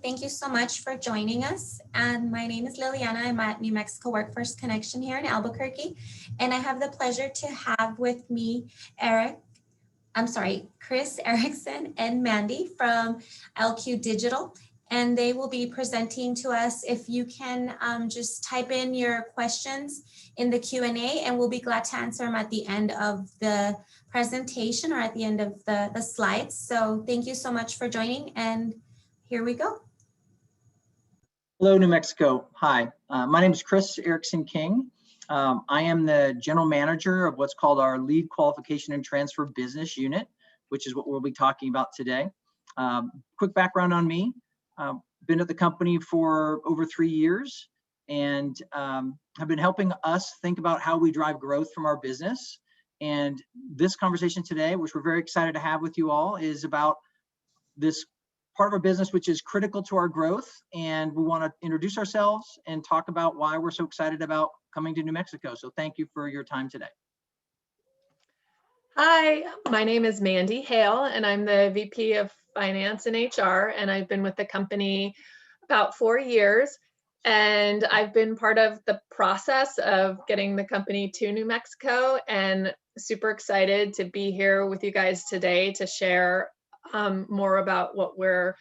Thank you so much for joining us. And my name is Liliana. I'm at New Mexico Workforce Connection here in Albuquerque. And I have the pleasure to have with me Chris Erickson and Mandy from LQ Digital. And they will be presenting to us. If you can just type in your questions in the Q&A, and we'll be glad to answer them at the end of the presentation or at the end of the slides. So thank you so much for joining, and here we go. Hello, New Mexico. Hi, my name is Chris Erickson King. I am the general manager of what's called our Lead Qualification and Transfer Business Unit, which is what we'll be talking about today. Quick background on me. Been at the company for over 3 years and have been helping us think about how we drive growth from our business. And this conversation today, which we're very excited to have with you all, is about this part of our business which is critical to our growth. And we want to introduce ourselves and talk about why we're so excited about coming to New Mexico. So thank you for your time today. Hi, my name is Mandy Hale, and I'm the VP of Finance and HR, and I've been with the company about 4 years. And I've been part of the process of getting the company to New Mexico, and super excited to be here with you guys today to share more about what we're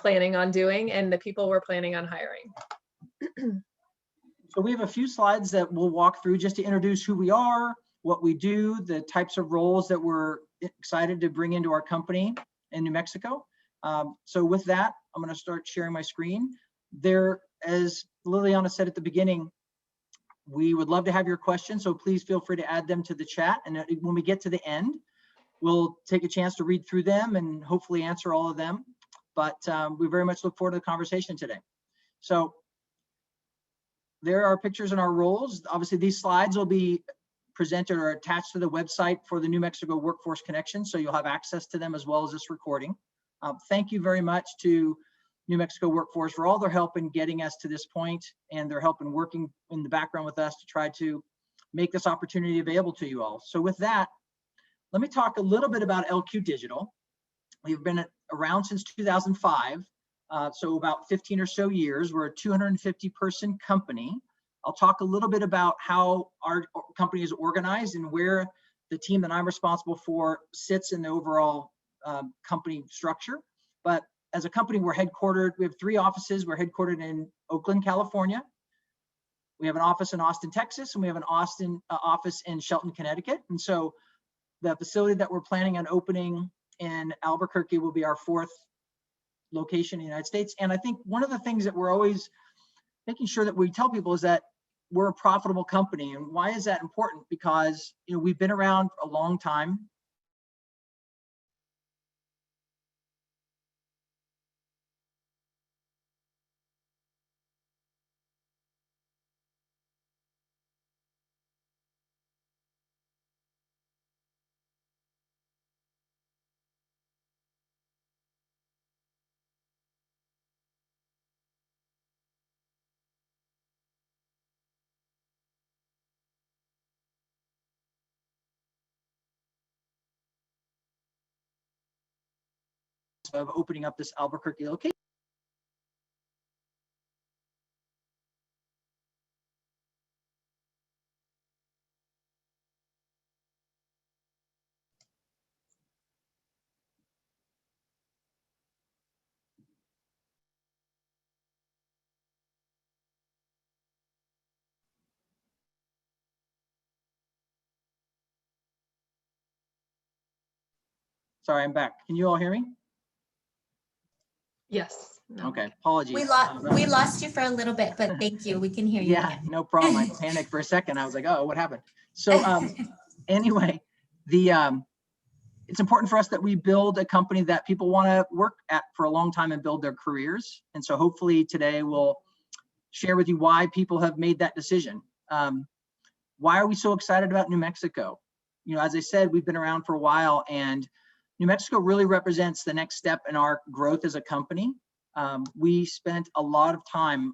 planning on doing and the people we're planning on hiring. So we have a few slides that we'll walk through just to introduce who we are, what we do, the types of roles that we're excited to bring into our company in New Mexico. So with that, I'm going to start sharing my screen. There, as Liliana said at the beginning, we would love to have your questions, so please feel free to add them to the chat. And when we get to the end, we'll take a chance to read through them and hopefully answer all of them. But we very much look forward to the conversation today. So there are pictures in our roles. Obviously, these slides will be presented or attached to the website for the New Mexico Workforce Connection, so you'll have access to them as well as this recording. Thank you very much to New Mexico Workforce for all their help in getting us to this point, and their help in working in the background with us to try to make this opportunity available to you all. So with that, let me talk a little bit about LQ Digital. We've been around since 2005, so about 15 or so years. We're a 250-person company. I'll talk a little bit about how our company is organized and where the team that I'm responsible for sits in the overall company structure. But as a company, we're headquartered, we have 3 offices. We're headquartered in Oakland, California. We have an office in Austin, Texas, and we have an office in Shelton, Connecticut. And so the facility that we're planning on opening in Albuquerque will be our 4th location in the United States. And I think one of the things that we're always making sure that we tell people is that we're a profitable company. And why is that important? Because, you know, we've been around a long time. Of opening up this Albuquerque location. Sorry, I'm back. Can you all hear me? Yes. No. Okay, apologies. We lost you for a little bit, but thank you. We can hear you. Yeah, again. no problem. I panicked for a second. I was like, oh, what happened? So anyway, it's important for us that we build a company that people want to work at for a long time and build their careers. And so hopefully today we'll share with you why people have made that decision. Why are we so excited about New Mexico? You know, as I said, we've been around for a while, and New Mexico really represents the next step in our growth as a company. We spent a lot of time,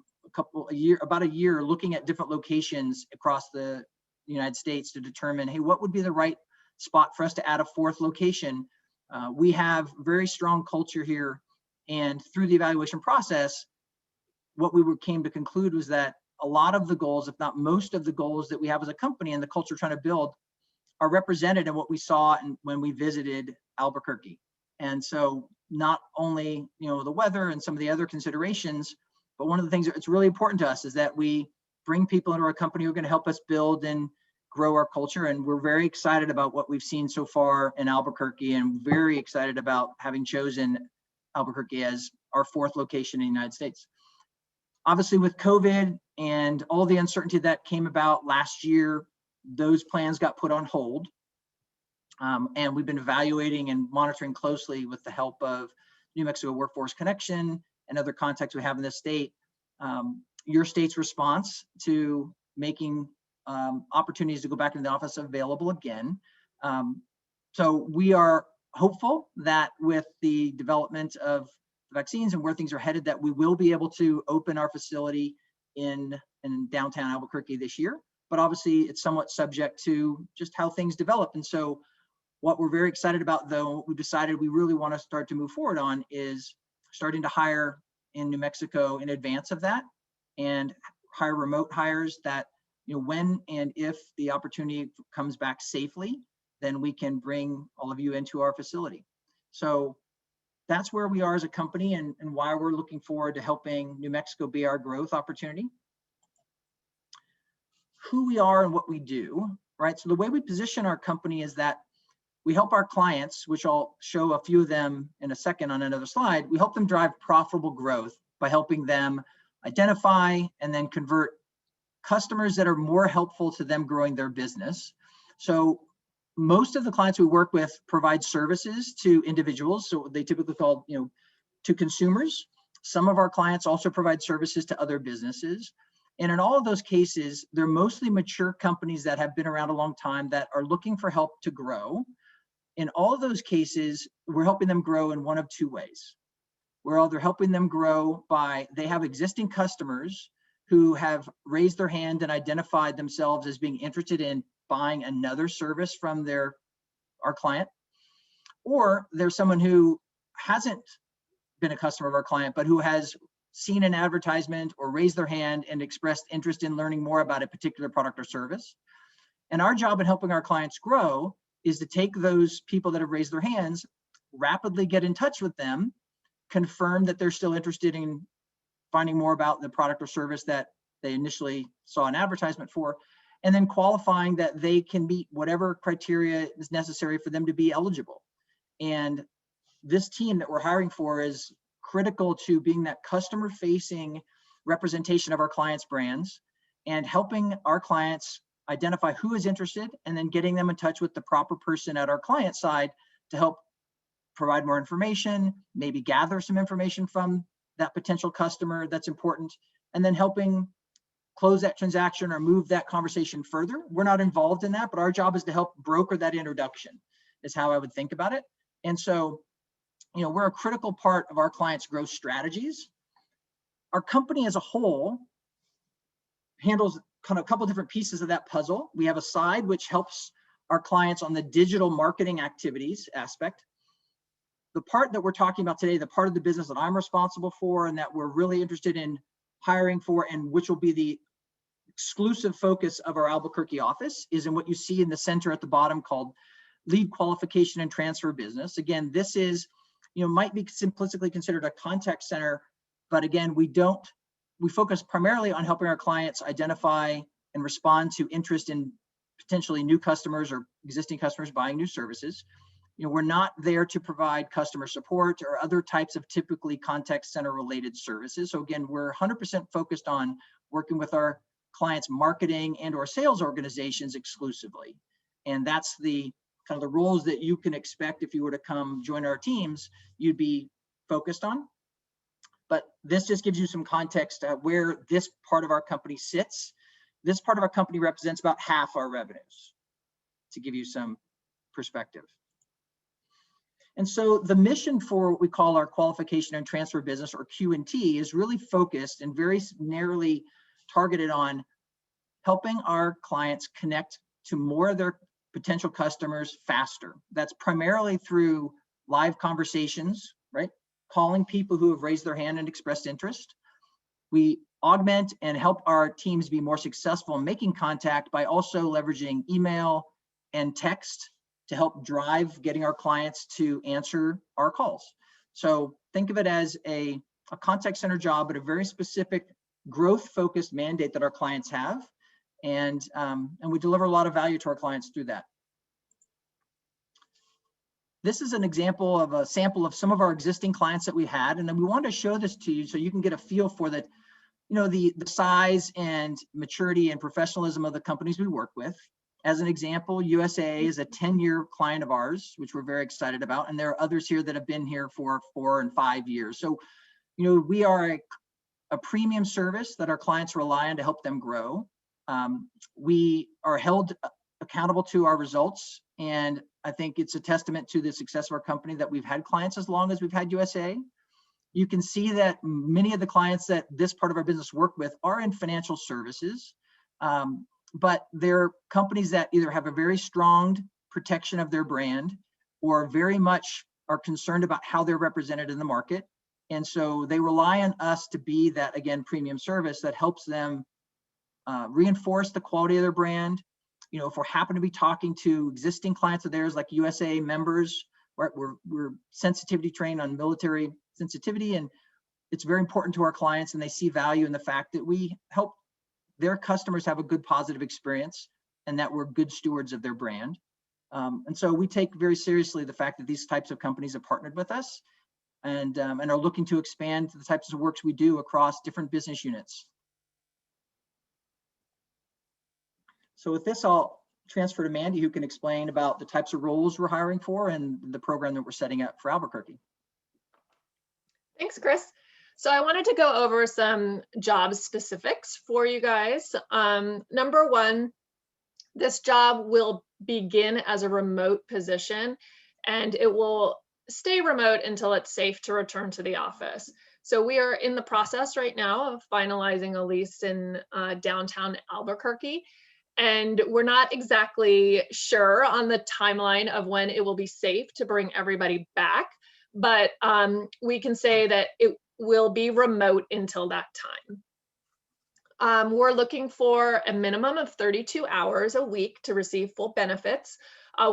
about a year, looking at different locations across the United States to determine, hey, what would be the right spot for us to add a 4th location? We have very strong culture here And through the evaluation process, what we came to conclude was that a lot of the goals, if not most of the goals that we have as a company and the culture we're trying to build, are represented in what we saw when we visited Albuquerque. And so not only, the weather and some of the other considerations, but one of the things that's really important to us is that we bring people into our company who are going to help us build and grow our culture. And we're very excited about what we've seen so far in Albuquerque, and very excited about having chosen Albuquerque as our 4th location in the United States. Obviously, with COVID and all the uncertainty that came about last year, those plans got put on hold. And we've been evaluating and monitoring closely with the help of New Mexico Workforce Connection and other contacts we have in the state, your state's response to making opportunities to go back into the office available again. So we are hopeful that with the development of vaccines and where things are headed, that we will be able to open our facility in downtown Albuquerque this year. But obviously it's somewhat subject to just how things develop. And so what we're very excited about, though, we decided we really want to start to move forward on is starting to hire in New Mexico in advance of that, and hire remote hires that, when and if the opportunity comes back safely, then we can bring all of you into our facility. So that's where we are as a company, and why we're looking forward to helping New Mexico be our growth opportunity. Who we are and what we do, right? So the way we position our company is that we help our clients, which I'll show a few of them in a second on another slide. We help them drive profitable growth by helping them identify and then convert customers that are more helpful to them growing their business. So most of the clients we work with provide services to individuals. So they typically call, to consumers. Some of our clients also provide services to other businesses. And in all of those cases, they're mostly mature companies that have been around a long time that are looking for help to grow. In all of those cases, we're helping them grow in one of two ways. We're either helping them grow by, they have existing customers who have raised their hand and identified themselves as being interested in buying another service from our client, or there's someone who hasn't been a customer of our client, but who has seen an advertisement or raised their hand and expressed interest in learning more about a particular product or service. And our job in helping our clients grow is to take those people that have raised their hands, rapidly get in touch with them, confirm that they're still interested in finding more about the product or service that they initially saw an advertisement for, and then qualifying that they can meet whatever criteria is necessary for them to be eligible. And this team that we're hiring for is critical to being that customer-facing representation of our clients' brands and helping our clients identify who is interested, and then getting them in touch with the proper person at our client side to help provide more information, maybe gather some information from that potential customer that's important, and then helping close that transaction or move that conversation further. We're not involved in that, but our job is to help broker that introduction, is how I would think about it. And so, we're a critical part of our clients' growth strategies. Our company as a whole handles kind of a couple different pieces of that puzzle. We have a side which helps our clients on the digital marketing activities aspect. The part that we're talking about today, the part of the business that I'm responsible for and that we're really interested in hiring for, and which will be the exclusive focus of our Albuquerque office, is in what you see in the center at the bottom called lead qualification and transfer business. Again, this is, might be simplistically considered a contact center, but again, we focus primarily on helping our clients identify and respond to interest in potentially new customers or existing customers buying new services. We're not there to provide customer support or other types of typically contact center related services. So again, we're 100% focused on working with our clients' marketing and or sales organizations exclusively. And that's the kind of the roles that you can expect if you were to come join our teams, you'd be focused on. But this just gives you some context where this part of our company sits. This part of our company represents about half our revenues, to give you some perspective. And so the mission for what we call our qualification and transfer business, or Q&T, is really focused and very narrowly targeted on helping our clients connect to more of their potential customers faster. That's primarily through live conversations, right? calling people who have raised their hand and expressed interest. We augment and help our teams be more successful in making contact by also leveraging email and text to help drive getting our clients to answer our calls. So think of it as a contact center job, but a very specific growth-focused mandate that our clients have. And we deliver a lot of value to our clients through that. This is an example of a sample of some of our existing clients that we had. And then we wanted to show this to you so you can get a feel for that, the size and maturity and professionalism of the companies we work with. As an example, USA is a 10-year client of ours, which we're very excited about. And there are others here that have been here for 4 and 5 years. So, we are a premium service that our clients rely on to help them grow. We are held accountable to our results. And I think it's a testament to the success of our company that we've had clients as long as we've had USA. You can see that many of the clients that this part of our business work with are in financial services, but they're companies that either have a very strong protection of their brand or very much are concerned about how they're represented in the market. And so they rely on us to be that, again, premium service that helps them reinforce the quality of their brand. If we're happen to be talking to existing clients of theirs, like USA members, we're sensitivity trained on military sensitivity, and it's very important to our clients, and they see value in the fact that we help their customers have a good positive experience and that we're good stewards of their brand. And so we take very seriously the fact that these types of companies have partnered with us and are looking to expand the types of works we do across different business units. So with this, I'll transfer to Mandy, who can explain about the types of roles we're hiring for and the program that we're setting up for Albuquerque. Thanks, Chris. So I wanted to go over some job specifics for you guys. Number one, this job will begin as a remote position, and it will stay remote until it's safe to return to the office. So we are in the process right now of finalizing a lease in downtown Albuquerque. And we're not exactly sure on the timeline of when it will be safe to bring everybody back, but we can say that it will be remote until that time. We're looking for a minimum of 32 hours a week to receive full benefits.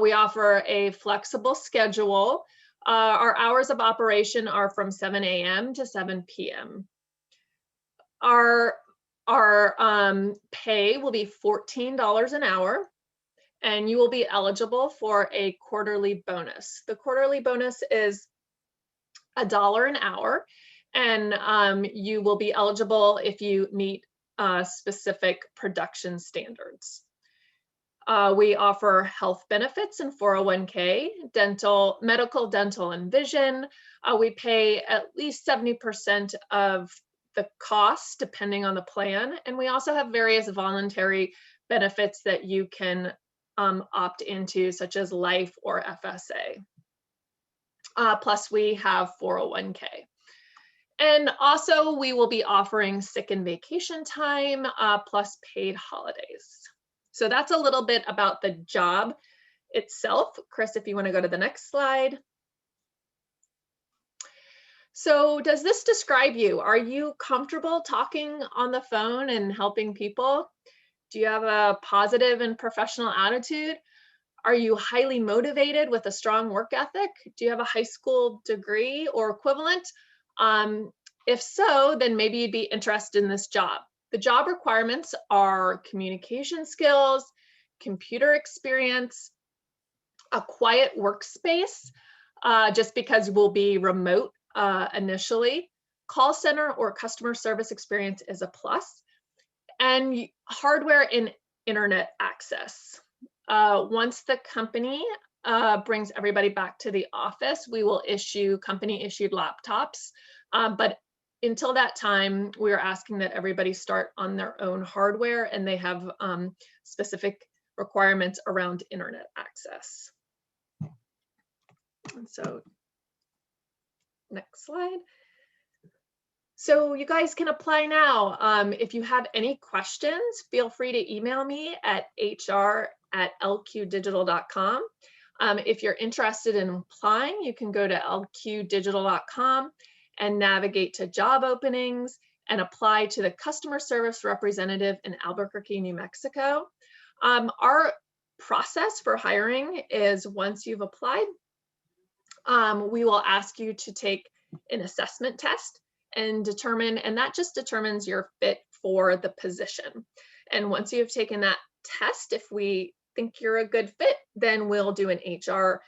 We offer a flexible schedule. Our hours of operation are from 7 a.m. to 7 p.m. Our pay will be $14 an hour, and you will be eligible for a quarterly bonus. The quarterly bonus is $1 an hour, and you will be eligible if you meet specific production standards. We offer health benefits and 401k, medical, dental, and vision. We pay at least 70% of the cost depending on the plan. And we also have various voluntary benefits that you can opt into, such as life or FSA. Plus we have 401k. And also we will be offering sick and vacation time plus paid holidays. So that's a little bit about the job itself. Chris, if you want to go to the next slide. So does this describe you? Are you comfortable talking on the phone and helping people? Do you have a positive and professional attitude? Are you highly motivated with a strong work ethic? Do you have a high school degree or equivalent? If so, then maybe you'd be interested in this job. The job requirements are communication skills, computer experience, a quiet workspace, just because we'll be remote initially. Call center or customer service experience is a plus, and hardware and internet access. Once the company brings everybody back to the office, we will issue company issued laptops, but until that time, we are asking that everybody start on their own hardware, and they have specific requirements around internet access. And so next slide. So you guys can apply now. If you have any questions, feel free to email me at hr@lqdigital.com. If you're interested in applying, you can go to lqdigital.com and navigate to job openings and apply to the customer service representative in Albuquerque, New Mexico. Our process for hiring is once you've applied, we will ask you to take an assessment test and determine, and that just determines your fit for the position. And once you've taken that test, if we think you're a good fit, then we'll do an HR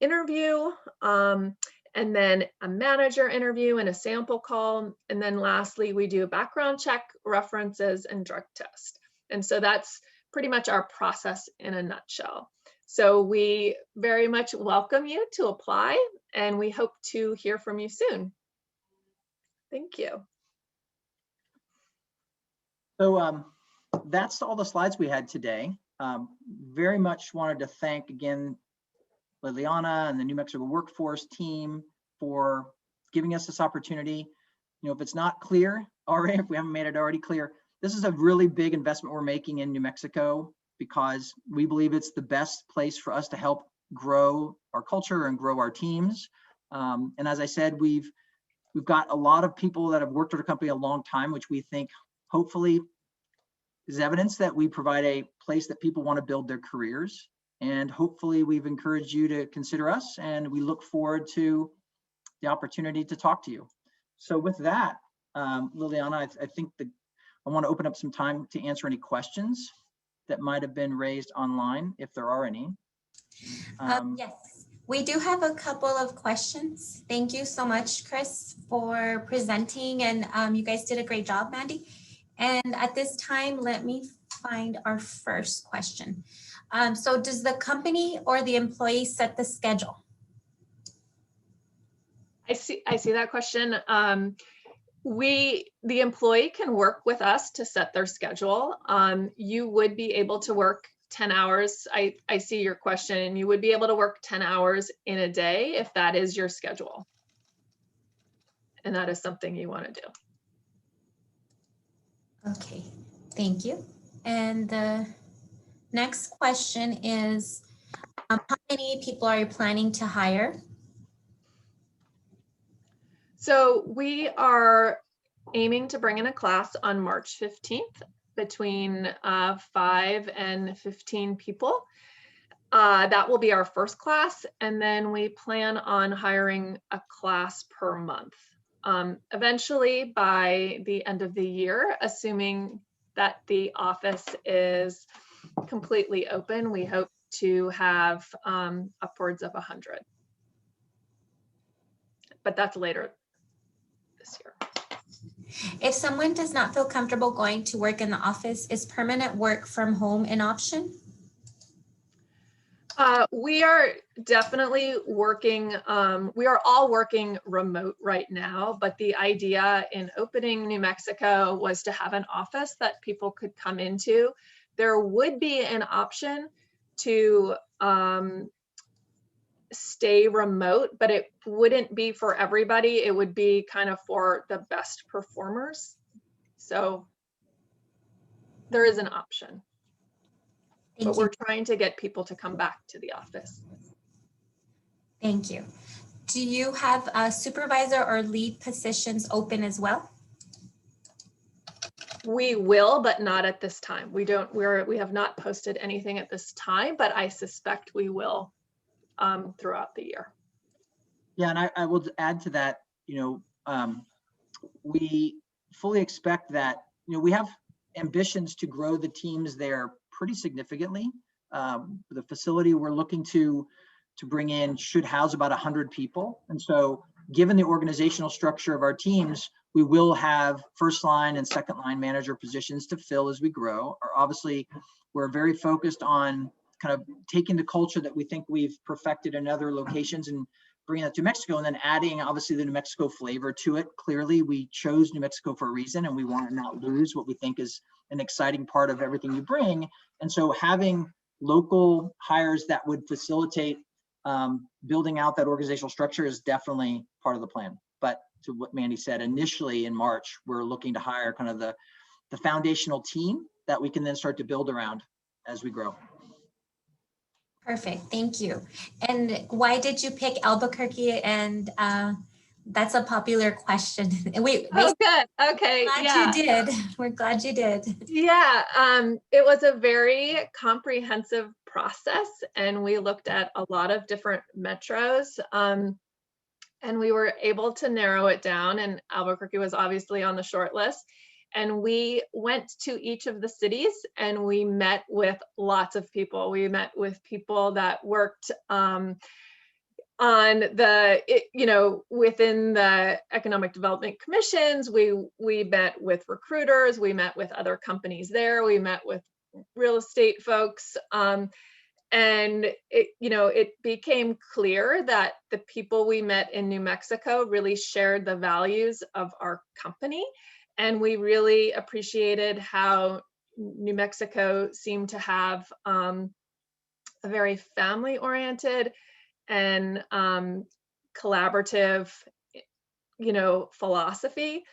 interview, and then a manager interview and a sample call. And then lastly, we do a background check, references, and drug test. And so that's pretty much our process in a nutshell. So we very much welcome you to apply, and we hope to hear from you soon. Thank you. So that's all the slides we had today. Very much wanted to thank again Liliana and the New Mexico workforce team for giving us this opportunity. You know, if it's not clear already, if we haven't made it already clear, this is a really big investment we're making in New Mexico because we believe it's the best place for us to help grow our culture and grow our teams. And as I said, we've got a lot of people that have worked at our company a long time, which we think hopefully is evidence that we provide a place that people want to build their careers. And hopefully we've encouraged you to consider us, and we look forward to the opportunity to talk to you. So with that, Liliana, I think I want to open up some time to answer any questions that might have been raised online, if there are any. Yes, we do have a couple of questions. Thank you so much, Chris, for presenting, and you guys did a great job, Mandy. And at this time, let me find our first question. So does the company or the employee set the schedule? I see that question. The employee can work with us to set their schedule. You would be able to work 10 hours. I see your question, and you would be able to work 10 hours in a day if that is your schedule. And that is something you want to do. Okay, thank you. And the next question is, how many people are you planning to hire? So we are aiming to bring in a class on March 15th between 5 and 15 people. That will be our first class, and then we plan on hiring a class per month. Eventually, by the end of the year, assuming that the office is completely open, we hope to have upwards of 100. But that's later this year. If someone does not feel comfortable going to work in the office, is permanent work from home an option? We are definitely working, we are all working remote right now, but the idea in opening New Mexico was to have an office that people could come into. There would be an option to stay remote, but it wouldn't be for everybody. It would be kind of for the best performers. So there is an option. But we're trying to get people to come back to the office. Thank you. Do you have a supervisor or lead positions open as well? We will, but not at this time. We have not posted anything at this time, but I suspect we will throughout the year. Yeah, and I will add to that, you know, we fully expect that, you know, we have ambitions to grow the teams there pretty significantly. The facility we're looking to bring in should house about 100 people. And so given the organizational structure of our teams, we will have first line and second line manager positions to fill as we grow. Or obviously, we're very focused on kind of taking the culture that we think we've perfected in other locations and bringing that to Mexico, and then adding obviously the New Mexico flavor to it. Clearly, we chose New Mexico for a reason, and we want to not lose what we think is an exciting part of everything you bring. And so having local hires that would facilitate building out that organizational structure is definitely part of the plan. But to what Mandy said, initially in March, we're looking to hire kind of the foundational team that we can then start to build around as we grow. Perfect, thank you. And why did you pick Albuquerque, and That's a popular question. We Oh, good. Okay. glad Yeah. you did. We're glad you did. Yeah. It was a very comprehensive process, and we looked at a lot of different metros. And we were able to narrow it down, and Albuquerque was obviously on the short list. And we went to each of the cities and we met with lots of people. We met with people that worked on the, within the economic development commissions. We met with recruiters, we met with other companies there, we met with real estate folks. And it became clear that the people we met in New Mexico really shared the values of our company. And we really appreciated how New Mexico seemed to have a very family-oriented and collaborative, philosophy.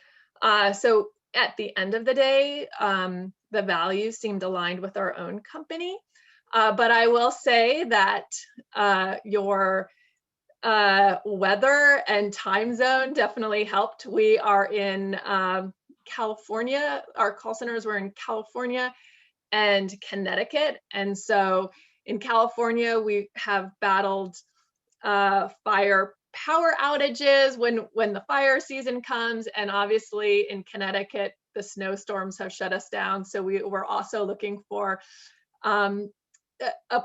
So at the end of the day, the values seemed aligned with our own company. But I will say that your weather and time zone definitely helped. We are in California. Our call centers were in California and Connecticut. And so in California, we have battled fire power outages when the fire season comes. And obviously in Connecticut, the snowstorms have shut us down. So we're also looking for a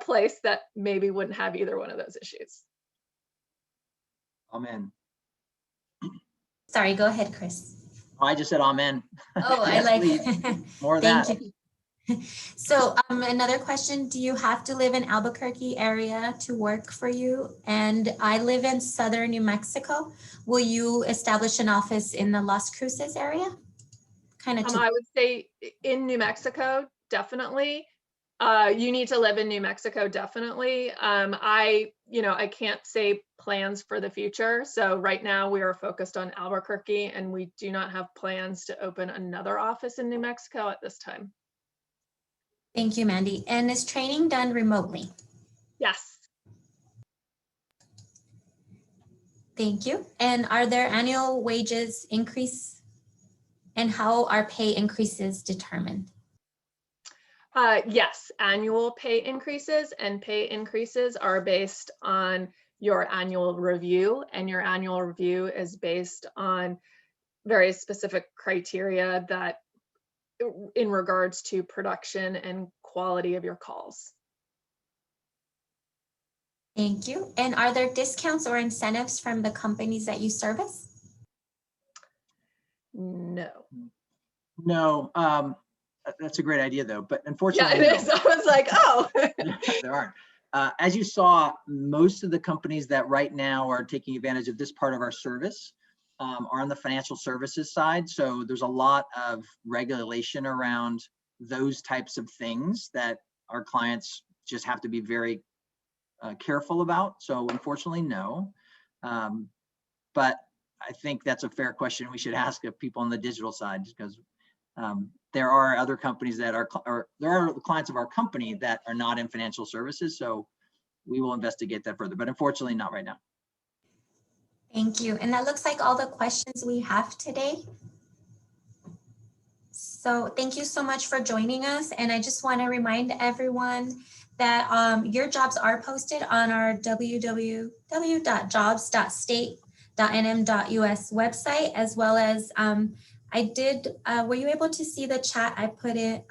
place that maybe wouldn't have either one of those issues. Amen. Sorry, go ahead, Chris. I just said amen. Oh, I Yes, like please. More of Thank that. you. So another question, do you have to live in Albuquerque area to work for you? And I live in southern New Mexico. Will you establish an office in the Las Cruces area? Kind of I would say in New Mexico, definitely. You need to live in New Mexico, definitely. I can't say plans for the future. So right now we are focused on Albuquerque, and we do not have plans to open another office in New Mexico at this time. Thank you, Mandy. And is training done remotely? Yes. Thank you. And are there annual wages increase? And how are pay increases determined? Yes, annual pay increases, and pay increases are based on your annual review, and your annual review is based on very specific criteria that in regards to production and quality of your calls. Thank you. And are there discounts or incentives from the companies that you service? No. No, that's a great idea though, but Yeah, unfortunately, it is. I was like, oh. there aren't. As you saw, most of the companies that right now are taking advantage of this part of our service are on the financial services side. So there's a lot of regulation around those types of things that our clients just have to be very careful about. So unfortunately, no. But I think that's a fair question we should ask of people on the digital side, because there are other companies that there are clients of our company that are not in financial services. So we will investigate that further, but unfortunately not right now. Thank you. And that looks like all the questions we have today. So thank you so much for joining us. And I just want to remind everyone that your jobs are posted on our www.jobs.state.nm.us website, as well as were you able to see the chat? I put in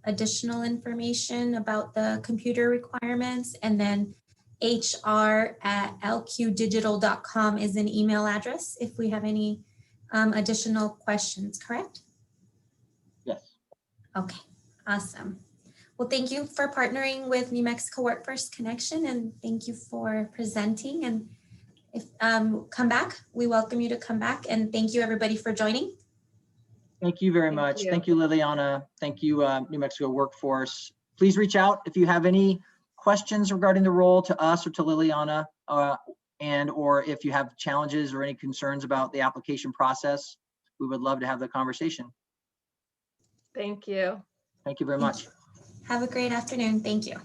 additional information about the computer requirements, and then hr@lqdigital.com is an email address if we have any additional questions, correct? Yes. Okay, awesome. Well, thank you for partnering with New Mexico Workforce Connection, and thank you for presenting. And if come back, we welcome you to come back. And thank you everybody for joining. Thank you very much. Thank you, Liliana. Thank you, New Mexico Workforce. Please reach out if you have any questions regarding the role to us or to Liliana, or if you have challenges or any concerns about the application process. We would love to have the conversation. Thank you. Thank you very much. Have a great afternoon. Thank you.